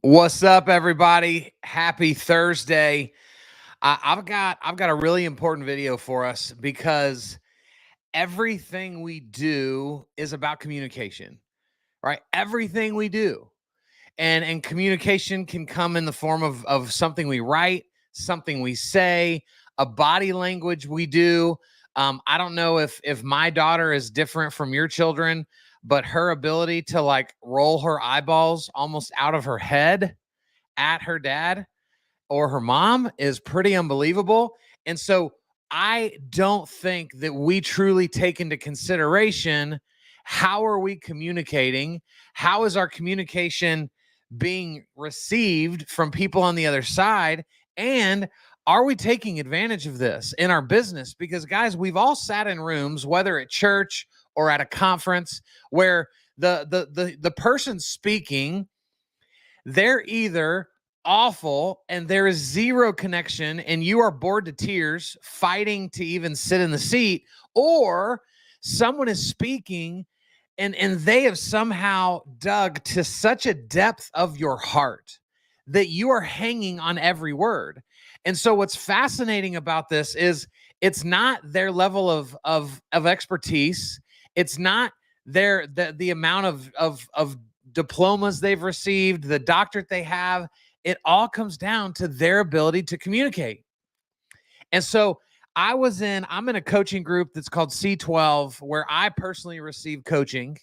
What's up, everybody? Happy Thursday. I've got a really important video for us because everything we do is about communication, right? Everything we do. And communication can come in the form of something we write, something we say, a body language we do. I don't know if my daughter is different from your children, but her ability to like roll her eyeballs almost out of her head at her dad or her mom is pretty unbelievable. And so I don't think that we truly take into consideration how are we communicating? How is our communication being received from people on the other side? And are we taking advantage of this in our business? Because guys, we've all sat in rooms, whether at church or at a conference, where the person speaking, they're either awful and there is zero connection and you are bored to tears fighting to even sit in the seat, or someone is speaking and they have somehow dug to such a depth of your heart that you are hanging on every word. And so what's fascinating about this is it's not their level of expertise, it's not the amount of diplomas they've received, the doctorate they have. It all comes down to their ability to communicate. And so I'm in a coaching group that's called C12, where I personally receive coaching.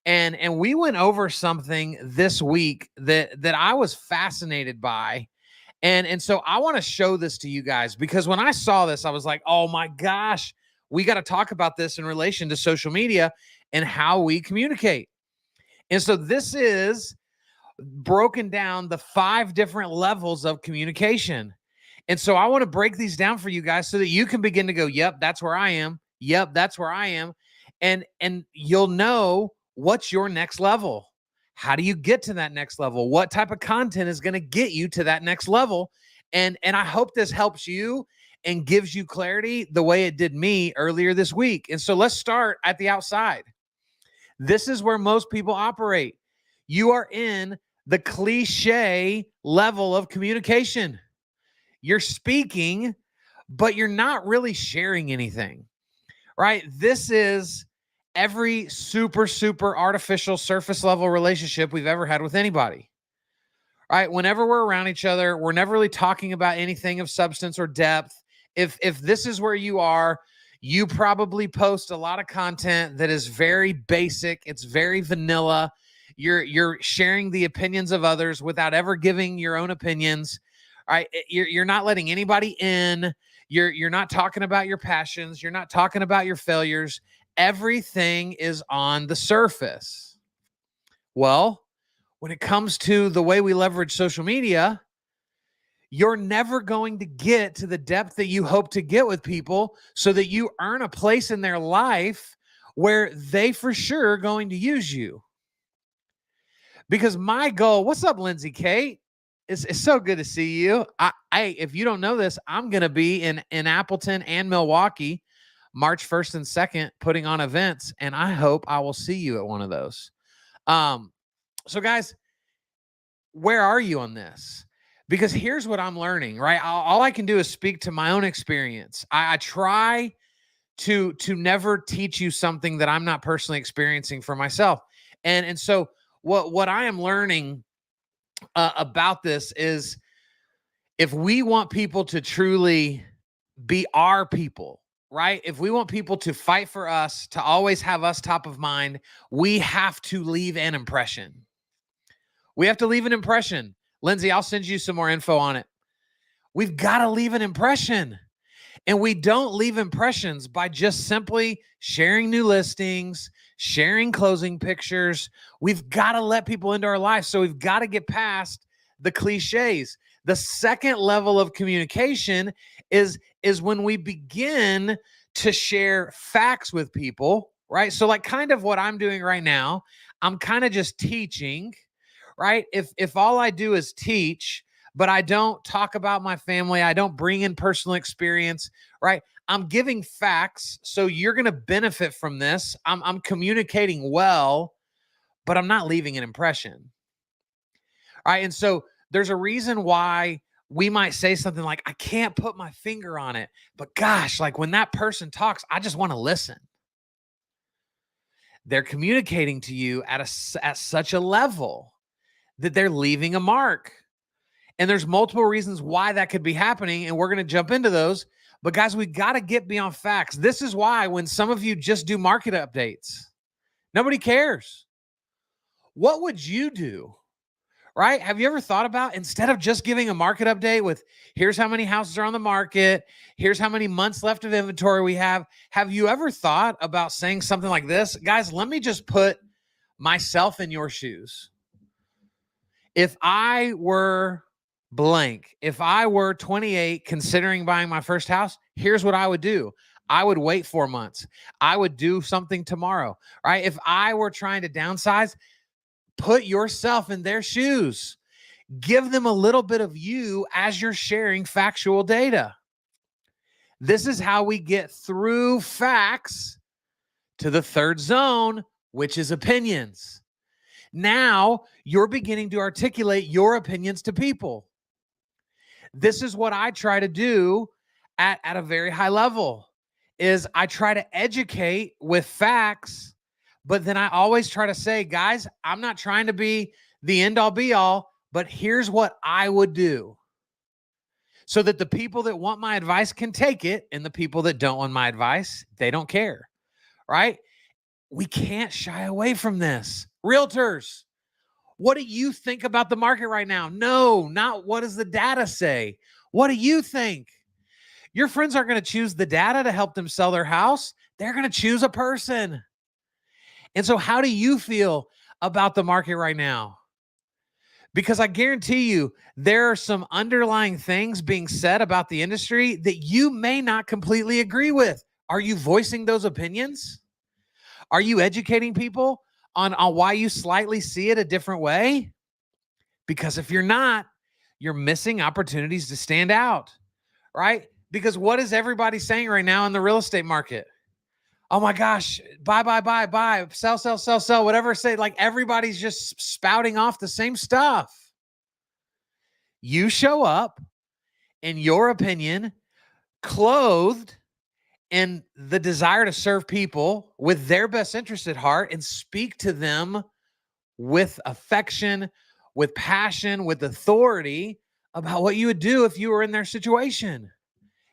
And we went over something this week that I was fascinated by. And so I want to show this to you guys, because when I saw this, I was like, oh my gosh, we got to talk about this in relation to social media and how we communicate. And so this is broken down the 5 different levels of communication. And so I want to break these down for you guys so that you can begin to go, yep, that's where I am. Yep, that's where I am. And you'll know what's your next level. How do you get to that next level? What type of content is going to get you to that next level? And I hope this helps you and gives you clarity the way it did me earlier this week. And so let's start at the outside. This is where most people operate. You are in the cliche level of communication. You're speaking, but you're not really sharing anything, right? This is every super artificial surface level relationship we've ever had with anybody, right? Whenever we're around each other, we're never really talking about anything of substance or depth. If this is where you are, you probably post a lot of content that is very basic. It's very vanilla. You're sharing the opinions of others without ever giving your own opinions. All right, you're not letting anybody in. You're not talking about your passions. You're not talking about your failures. Everything is on the surface. Well, when it comes to the way we leverage social media, you're never going to get to the depth that you hope to get with people so that you earn a place in their life where they for sure are going to use you. Because my goal, what's up, Lindsay Kate? It's so good to see you. If you don't know this, I'm going to be in Appleton and Milwaukee March 1st and 2nd putting on events, and I hope I will see you at one of those. So guys, where are you on this? Because here's what I'm learning, right? All I can do is speak to my own experience. I try to never teach you something that I'm not personally experiencing for myself. And so what I am learning about this is, if we want people to truly be our people, right? If we want people to fight for us, to always have us top of mind, we have to leave an impression. We have to leave an impression. Lindsay, I'll send you some more info on it. We've got to leave an impression. And we don't leave impressions by just simply sharing new listings, sharing closing pictures. We've got to let people into our life. So we've got to get past the cliches. The second level of communication is when we begin to share facts with people, right? So like kind of what I'm doing right now, I'm kind of just teaching, right? If all I do is teach, but I don't talk about my family, I don't bring in personal experience, right? I'm giving facts, so you're going to benefit from this. I'm communicating well, but I'm not leaving an impression. All right? And so there's a reason why we might say something like, I can't put my finger on it, but gosh, like when that person talks, I just want to listen. They're communicating to you at such a level that they're leaving a mark. And there's multiple reasons why that could be happening, and we're going to jump into those. But guys, we got to get beyond facts. This is why when some of you just do market updates, nobody cares. What would you do? Right? Have you ever thought about, instead of just giving a market update with here's how many houses are on the market, here's how many months left of inventory we have you ever thought about saying something like this? Guys, let me just put myself in your shoes. If I were blank, if I were 28 considering buying my first house, here's what I would do. I would wait 4 months. I would do something tomorrow, right? If I were trying to downsize, put yourself in their shoes. Give them a little bit of you as you're sharing factual data. This is how we get through facts to the third zone, which is opinions. Now you're beginning to articulate your opinions to people. This is what I try to do at a very high level, is I try to educate with facts. But then I always try to say, guys, I'm not trying to be the end all be all, but here's what I would do, so that the people that want my advice can take it, and the people that don't want my advice, they don't care, right? We can't shy away from this. Realtors, what do you think about the market right now? No, not what does the data say? What do you think? Your friends aren't going to choose the data to help them sell their house. They're going to choose a person. And so how do you feel about the market right now? Because I guarantee you, there are some underlying things being said about the industry that you may not completely agree with. Are you voicing those opinions? Are you educating people on why you slightly see it a different way? Because if you're not, you're missing opportunities to stand out, right? Because what is everybody saying right now in the real estate market? Oh my gosh, buy, sell, whatever say, like everybody's just spouting off the same stuff. You show up, in your opinion, clothed in the desire to serve people with their best interest at heart, and speak to them with affection, with passion, with authority about what you would do if you were in their situation.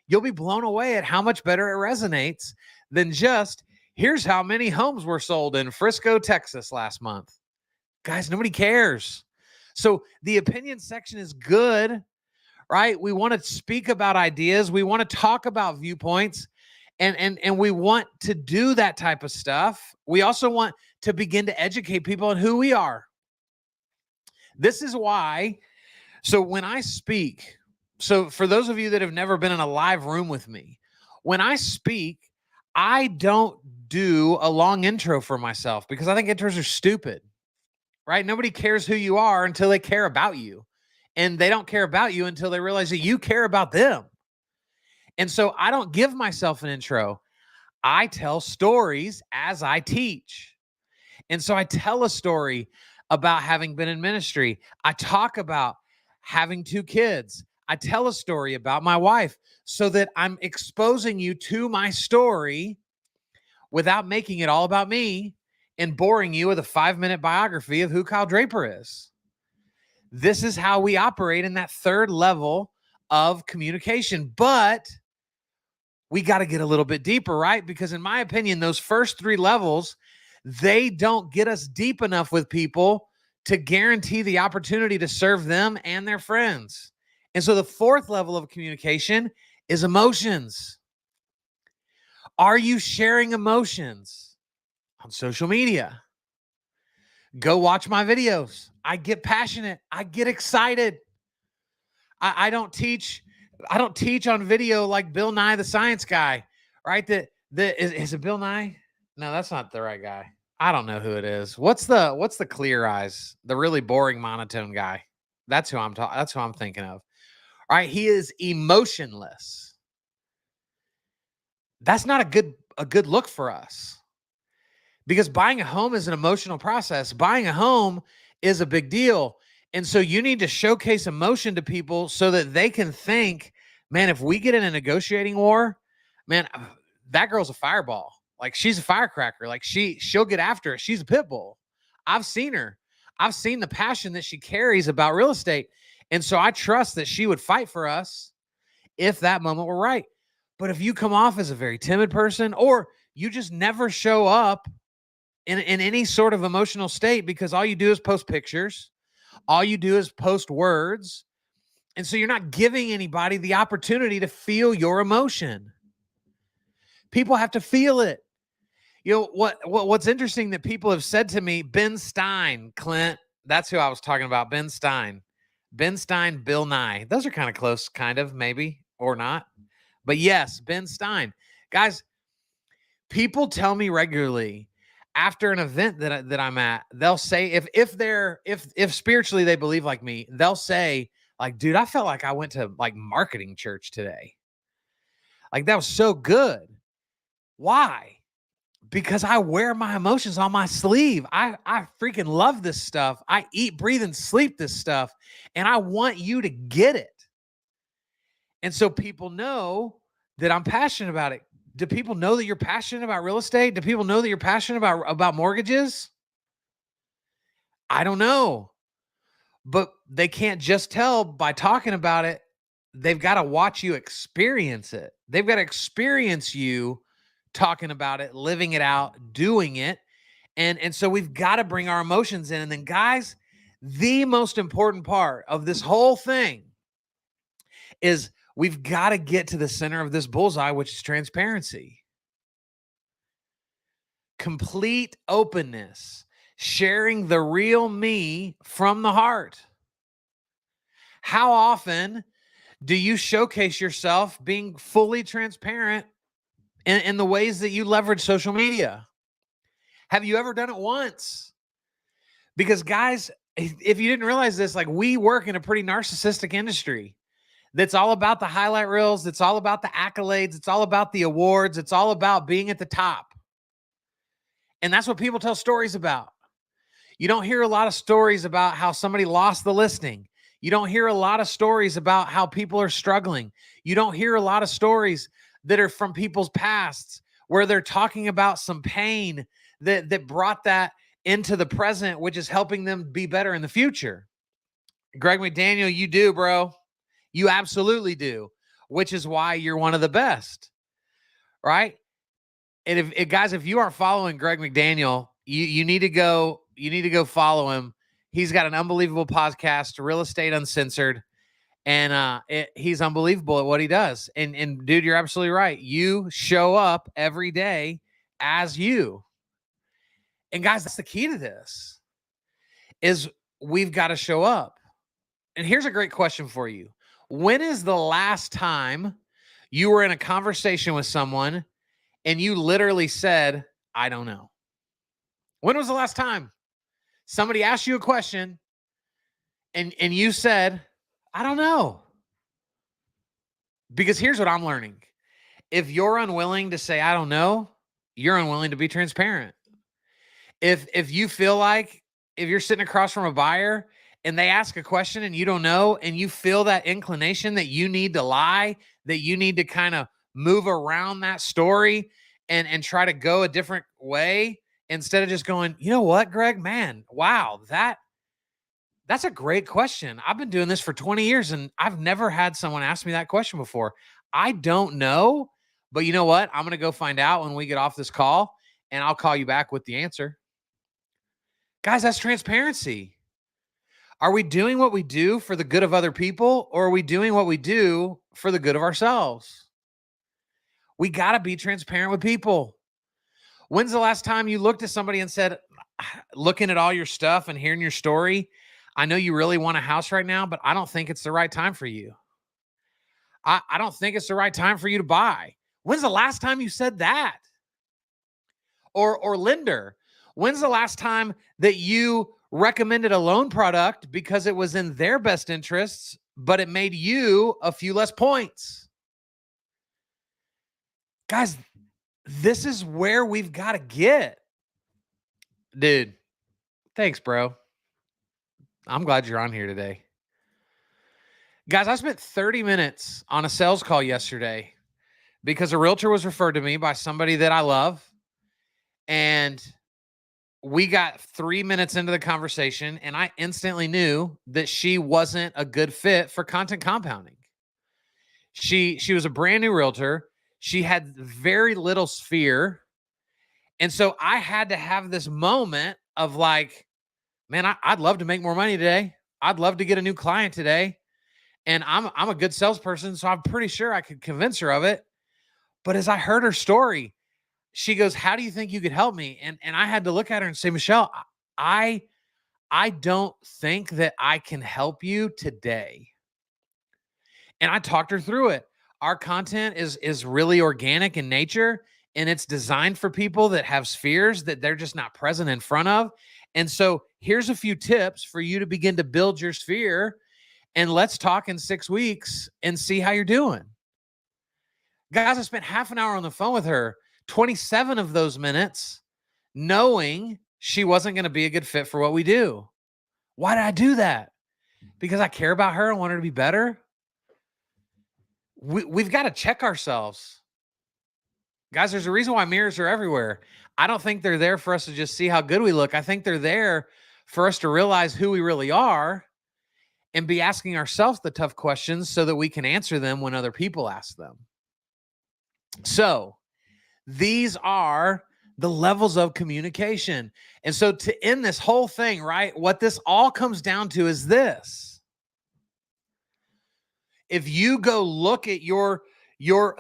You'll be blown away at how much better it resonates than just, here's how many homes were sold in Frisco, Texas last month. Guys, nobody cares. So the opinion section is good, right? We want to speak about ideas. We want to talk about viewpoints, and we want to do that type of stuff. We also want to begin to educate people on who we are. This is why, so when I speak, so for those of you that have never been in a live room with me, when I speak, I don't do a long intro for myself, because I think intros are stupid, right? Nobody cares who you are until they care about you. And they don't care about you until they realize that you care about them. And so I don't give myself an intro. I tell stories as I teach. And so I tell a story about having been in ministry. I talk about having 2 kids. I tell a story about my wife, so that I'm exposing you to my story without making it all about me and boring you with a 5-minute biography of who Kyle Draper is. This is how we operate in that third level of communication. But we got to get a little bit deeper, right? Because in my opinion, those first 3 levels, they don't get us deep enough with people to guarantee the opportunity to serve them and their friends. And so the 4th level of communication is emotions. Are you sharing emotions on social media? Go watch my videos. I get passionate. I get excited. I don't teach on video like Bill Nye the Science Guy, right? Is it Bill Nye? No, that's not the right guy. I don't know who it is. What's the clear eyes? The really boring monotone guy. That's who I'm thinking of. All right, he is emotionless. That's not a good look for us, because buying a home is an emotional process. Buying a home is a big deal. And so you need to showcase emotion to people so that they can think, man, if we get in a negotiating war, man, that girl's a fireball. Like she's a firecracker. Like she'll get after it. She's a pit bull. I've seen her. I've seen the passion that she carries about real estate. And so I trust that she would fight for us if that moment were right. But if you come off as a very timid person, or you just never show up in any sort of emotional state because all you do is post pictures, all you do is post words, and so you're not giving anybody the opportunity to feel your emotion. People have to feel it. You know what's interesting that people have said to me, Ben Stein, Clint, that's who I was talking about, Ben Stein. Ben Stein, Bill Nye. Those are kind of close, kind of, maybe, or not. But yes, Ben Stein. Guys, people tell me regularly after an event that I'm at, they'll say, if spiritually they believe like me, they'll say, like, dude, I felt like I went to like marketing church today. Like that was so good. Why? Because I wear my emotions on my sleeve. I freaking love this stuff. I eat, breathe, and sleep this stuff. And I want you to get it. And so people know that I'm passionate about it. Do people know that you're passionate about real estate? Do people know that you're passionate about mortgages? I don't know. But they can't just tell by talking about it. They've got to watch you experience it. They've got to experience you talking about it, living it out, doing it. And so we've got to bring our emotions in. And then, guys, the most important part of this whole thing is we've got to get to the center of this bullseye, which is transparency. Complete openness, sharing the real me from the heart. How often do you showcase yourself being fully transparent in the ways that you leverage social media? Have you ever done it once? Because guys, if you didn't realize this, like we work in a pretty narcissistic industry that's all about the highlight reels. It's all about the accolades. It's all about the awards. It's all about being at the top. And that's what people tell stories about. You don't hear a lot of stories about how somebody lost the listing. You don't hear a lot of stories about how people are struggling. You don't hear a lot of stories that are from people's pasts where they're talking about some pain that brought that into the present, which is helping them be better in the future. Greg McDaniel, you do, bro. You absolutely do, which is why you're one of the best, right? And if guys, if you aren't following Greg McDaniel, you need to go follow him. He's got an unbelievable podcast, Real Estate Uncensored, and he's unbelievable at what he does. And dude, you're absolutely right. You show up every day as you. And guys, that's the key to this. Is we've got to show up. And here's a great question for you. When is the last time you were in a conversation with someone and you literally said, I don't know? When was the last time somebody asked you a question and you said, I don't know? Because here's what I'm learning. If you're unwilling to say, I don't know, you're unwilling to be transparent. If you feel like if you're sitting across from a buyer and they ask a question and you don't know, and you feel that inclination that you need to lie, that you need to kind of move around that story and try to go a different way instead of just going, you know what, Greg, man, wow, that's a great question. I've been doing this for 20 years and I've never had someone ask me that question before. I don't know, but you know what? I'm going to go find out when we get off this call and I'll call you back with the answer. Guys, that's transparency. Are we doing what we do for the good of other people, or are we doing what we do for the good of ourselves? We got to be transparent with people. When's the last time you looked at somebody and said, looking at all your stuff and hearing your story, I know you really want a house right now, but I don't think it's the right time for you. I don't think it's the right time for you to buy. When's the last time you said that? Or lender, when's the last time that you recommended a loan product because it was in their best interests, but it made you a few less points? Guys, this is where we've got to get. Dude, thanks, bro. I'm glad you're on here today. Guys, I spent 30 minutes on a sales call yesterday because a realtor was referred to me by somebody that I love. And we got 3 minutes into the conversation, and I instantly knew that she wasn't a good fit for content compounding. She was a brand new realtor. She had very little sphere. And so I had to have this moment of like, man, I'd love to make more money today. I'd love to get a new client today. And I'm a good salesperson, so I'm pretty sure I could convince her of it. But as I heard her story, she goes, "How do you think you could help me?" And I had to look at her and say, "Michelle, I I don't think that I can help you today." And I talked her through it. Our content is really organic in nature, and it's designed for people that have spheres that they're just not present in front of. And so here's a few tips for you to begin to build your sphere, and let's talk in 6 weeks and see how you're doing. Guys, I spent half an hour on the phone with her, 27 of those minutes knowing she wasn't going to be a good fit for what we do. Why did I do that? Because I care about her and want her to be better. We've got to check ourselves. Guys, there's a reason why mirrors are everywhere. I don't think they're there for us to just see how good we look. I think they're there for us to realize who we really are and be asking ourselves the tough questions so that we can answer them when other people ask them. So these are the levels of communication. And so to end this whole thing, right, what this all comes down to is this. If you go look at your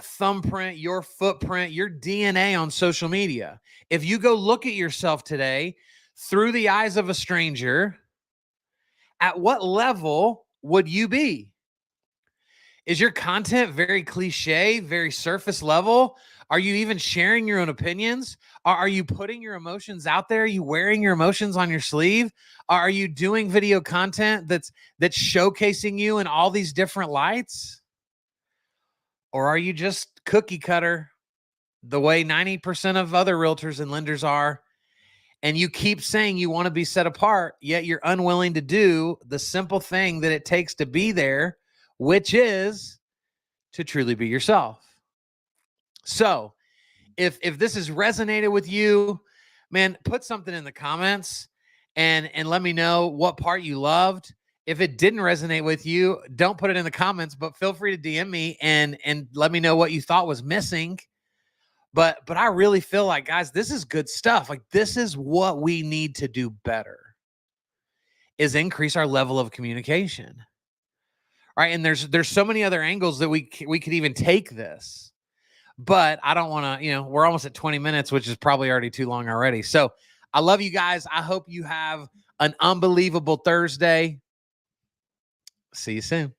thumbprint, your footprint, your DNA on social media, if you go look at yourself today through the eyes of a stranger, at what level would you be? Is your content very cliche, very surface level? Are you even sharing your own opinions? Are you putting your emotions out there? Are you wearing your emotions on your sleeve? Are you doing video content that's showcasing you in all these different lights? Or are you just cookie cutter the way 90% of other realtors and lenders are? And you keep saying you want to be set apart, yet you're unwilling to do the simple thing that it takes to be there, which is to truly be yourself. So if this has resonated with you, man, put something in the comments and let me know what part you loved. If it didn't resonate with you, don't put it in the comments, but feel free to DM me and let me know what you thought was missing. But I really feel like, guys, this is good stuff. Like, this is what we need to do better, is increase our level of communication. Right. And there's so many other angles that we could even take this, but I don't want to, we're almost at 20 minutes, which is probably already too long already. So I love you guys. I hope you have an unbelievable Thursday. See you soon.